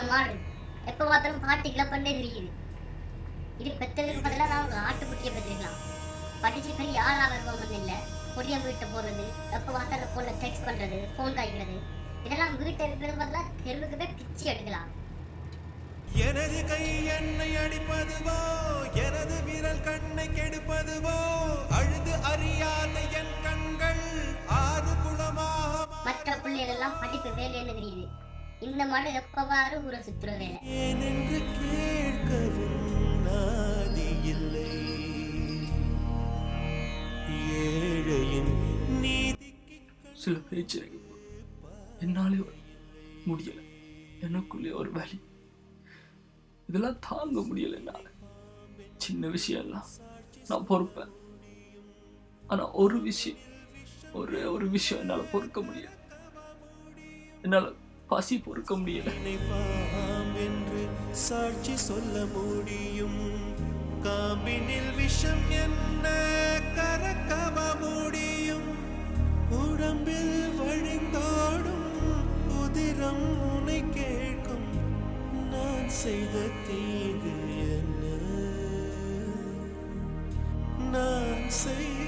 மாடு எப்ப பார்த்தாலும் பாட்டிகளை பண்ணே தெரியுது. இது பெத்தலுக்கு பதிலாக நான் ஆட்டுக்குட்டியை பெற்றிருக்கலாம். படிச்சு பெரிய ஆளா வருவோம் இல்லை, பொடிய வீட்டை போடுறது, எப்ப பார்த்தாலும் போன்ல டெக்ஸ்ட் பண்றது, போன் காய்க்கிறது, இதெல்லாம் வீட்டை இருக்கிறது பதிலா தெருவுக்கு போய் பிச்சு எடுக்கலாம். எனது கை என்னை அடிப்பதுவோ, எனது விரல் கண்ணை கெடுப்பதுவோ, அழுது அறியாத என் கண்கள் ஆறு குளமாக. மற்ற பிள்ளைகள் எல்லாம் படிப்பு வேலைன்னு தெரியுது. இந்த மாடு எப்பவாறு ஊரை சுற்றுற வேலை. ஏனென்று கேட்கவும் நாதி இல்லை, ஏழையின் நீதிக்கு. சில பேச்சு என்னாலே முடியல, எனக்குள்ளே ஒரு வலி, இதெல்லாம் தாங்க முடியல என்னால. சின்ன விஷயம் எல்லாம் நான் பொறுப்பேன், ஆனா ஒரு விஷயம், ஒரே ஒரு விஷயம் என்னால பொறுக்க முடியல. என்னால பசி பொறுக்க முடியல. என்று சாட்சி சொல்ல முடியும், காம்பினில் விஷம் என்ன கறக்கவ முடியும், உடம்பில் வழிந்தோடும் உதிரம் உனை கேட்கும், நான் செய்த தீங்கு என்ன, நான் செய்ய